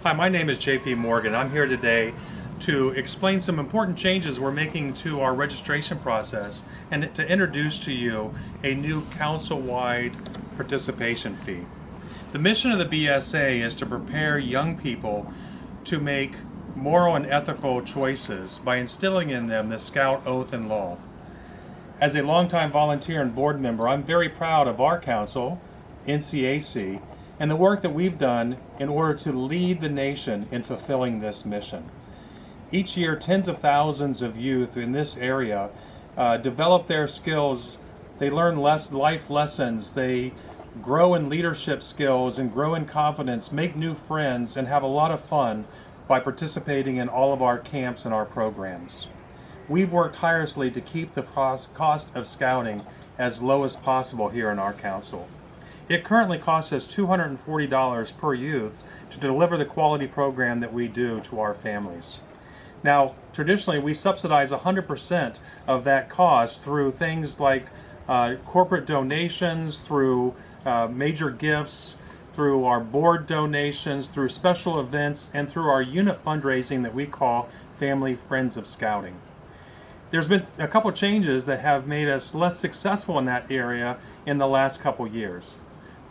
Hi, my name is JP Morgan. I'm here today to explain some important changes we're making to our registration process and to introduce to you a new council-wide participation fee. The mission of the BSA is to prepare young people to make moral and ethical choices by instilling in them the Scout oath and law. As a longtime volunteer and board member, I'm very proud of our council, NCAC, and the work that we've done in order to lead the nation in fulfilling this mission. Each year, tens of thousands of youth in this area develop their skills. They learn life lessons. They grow in leadership skills and grow in confidence, make new friends, and have a lot of fun by participating in all of our camps and our programs. We've worked tirelessly to keep the cost of scouting as low as possible here in our council. It currently costs us $240 per youth to deliver the quality program that we do to our families. Now, traditionally, we subsidize 100% of that cost through things like corporate donations, through major gifts, through our board donations, through special events, and through our unit fundraising that we call Family Friends of Scouting. There's been a couple changes that have made us less successful in that area in the last couple years.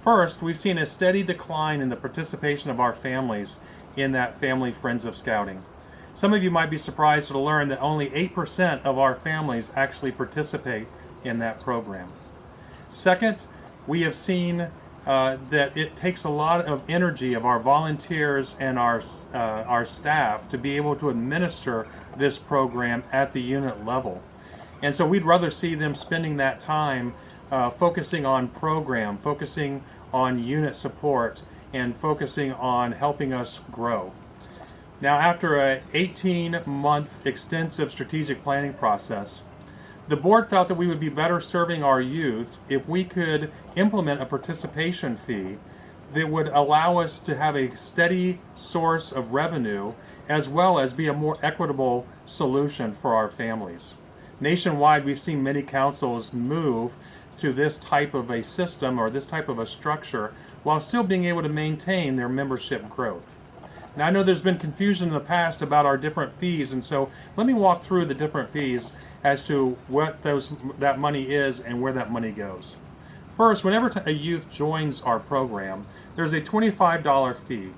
First, we've seen a steady decline in the participation of our families in that Family Friends of Scouting. Some of you might be surprised to learn that only 8% of our families actually participate in that program. Second, we have seen that it takes a lot of energy of our volunteers and our staff to be able to administer this program at the unit level. And so we'd rather see them spending that time focusing on program, focusing on unit support, and focusing on helping us grow. Now, after an 18-month extensive strategic planning process, the board felt that we would be better serving our youth if we could implement a participation fee that would allow us to have a steady source of revenue as well as be a more equitable solution for our families. Nationwide, we've seen many councils move to this type of a system or this type of a structure while still being able to maintain their membership growth. Now, I know there's been confusion in the past about our different fees, and so let me walk through the different fees as to what that money is and where that money goes. First, whenever a youth joins our program, there's a $25 fee.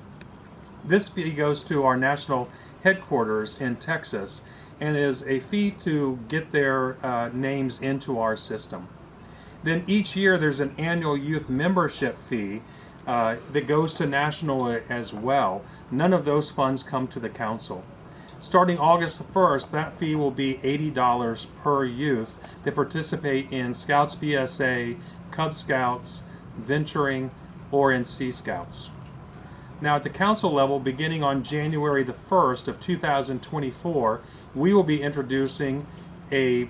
This fee goes to our national headquarters in Texas and is a fee to get their names into our system. Then each year there's an annual youth membership fee that goes to national as well. None of those funds come to the council. Starting August 1st, that fee will be $80 per youth that participate in Scouts BSA, Cub Scouts, Venturing, or in Sea Scouts. Now at the council level, beginning on January the 1st of 2024, we will be introducing a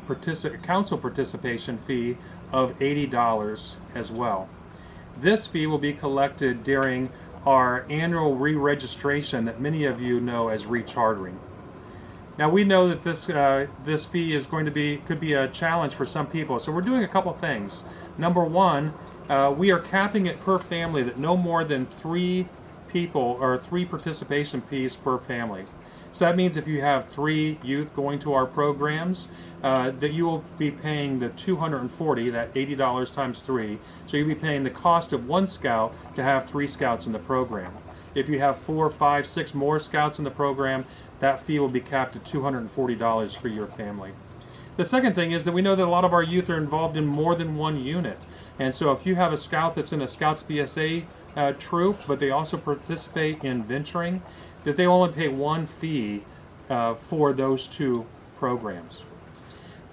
council participation fee of $80 as well. This fee will be collected during our annual re-registration that many of you know as rechartering. Now we know that this fee is could be a challenge for some people, so we're doing a couple things. Number one, we are capping it per family that no more than 3 people or 3 participation fees per family. So that means if you have 3 youth going to our programs, that you will be paying the $240, that $80 times 3. So you'll be paying the cost of 1 scout to have 3 scouts in the program. If you have 4, 5, 6 more scouts in the program, that fee will be capped at $240 for your family. The second thing is that we know that a lot of our youth are involved in more than one unit. And so if you have a scout that's in a Scouts BSA troop, but they also participate in Venturing, that they only pay 1 fee for those 2 programs.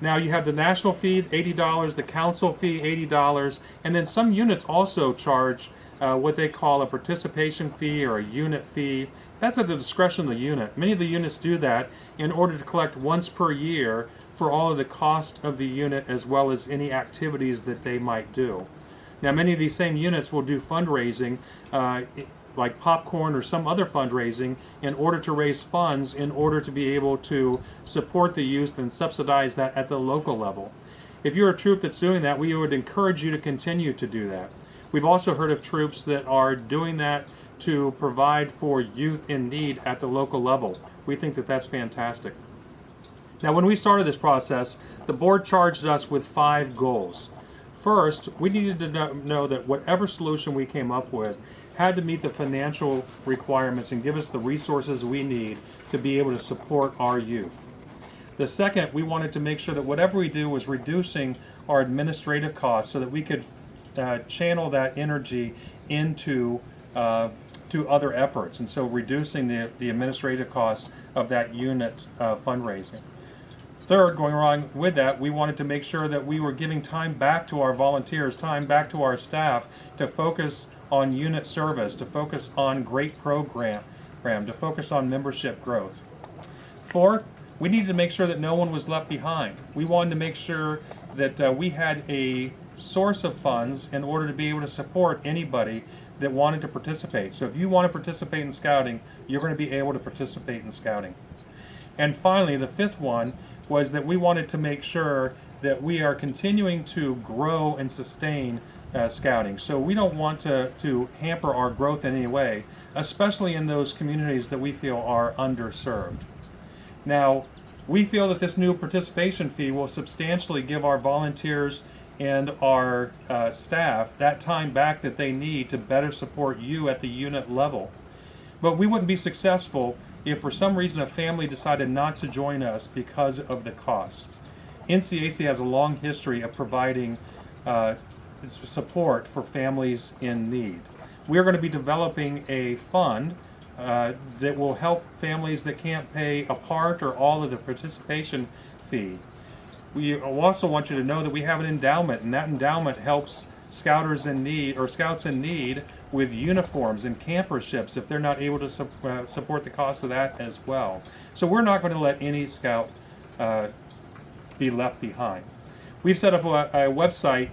Now you have the national fee, $80, the council fee, $80, and then some units also charge what they call a participation fee or a unit fee. That's at the discretion of the unit. Many of the units do that in order to collect once per year for all of the cost of the unit as well as any activities that they might do. Now many of these same units will do fundraising like popcorn or some other fundraising in order to raise funds in order to be able to support the youth and subsidize that at the local level. If you're a troop that's doing that, we would encourage you to continue to do that. We've also heard of troops that are doing that to provide for youth in need at the local level. We think that that's fantastic. Now, when we started this process, the board charged us with 5 goals. First, we needed to know that whatever solution we came up with had to meet the financial requirements and give us the resources we need to be able to support our youth. The second, we wanted to make sure that whatever we do was reducing our administrative costs so that we could channel that energy into to other efforts, and so reducing the administrative costs of that unit fundraising. Third, going along with that, we wanted to make sure that we were giving time back to our volunteers, time back to our staff to focus on unit service, to focus on great program, to focus on membership growth. Fourth, we needed to make sure that no one was left behind. We wanted to make sure that we had a source of funds in order to be able to support anybody that wanted to participate. So if you want to participate in scouting, you're going to be able to participate in scouting. And finally, the fifth one was that we wanted to make sure that we are continuing to grow and sustain scouting. So we don't want to hamper our growth in any way, especially in those communities that we feel are underserved. Now, we feel that this new participation fee will substantially give our volunteers and our staff that time back that they need to better support you at the unit level. But we wouldn't be successful if for some reason a family decided not to join us because of the cost. NCAC has a long history of providing support for families in need. We are going to be developing a fund that will help families that can't pay a part or all of the participation fee. We also want you to know that we have an endowment, and that endowment helps scouts in need with uniforms and camperships if they're not able to support the cost of that as well. So we're not going to let any scout be left behind. We've set up a website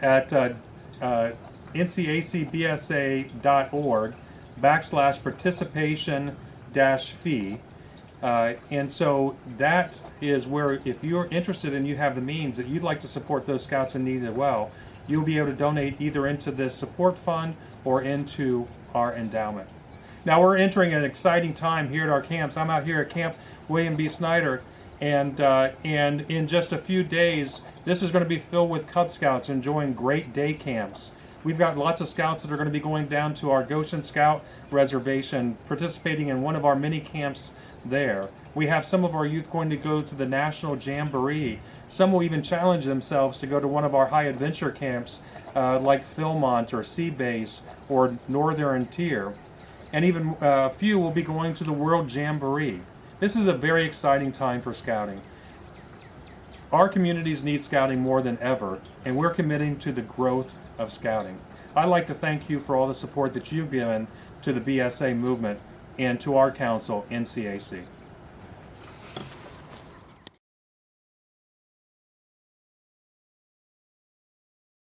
at ncacbsa.org/participation-fee. And so that is where, if you're interested and you have the means that you'd like to support those scouts in need as well, you'll be able to donate either into this support fund or into our endowment. Now we're entering an exciting time here at our camps. I'm out here at Camp William B. Snyder, and in just a few days, this is going to be filled with Cub Scouts enjoying great day camps. We've got lots of scouts that are going to be going down to our Goshen Scout Reservation, participating in one of our mini camps there. We have some of our youth going to go to the National Jamboree. Some will even challenge themselves to go to one of our high adventure camps like Philmont or Sea Base or Northern Tier. And even a few will be going to the World Jamboree. This is a very exciting time for scouting. Our communities need scouting more than ever, and we're committing to the growth of scouting. I'd like to thank you for all the support that you've given to the BSA movement and to our council, NCAC.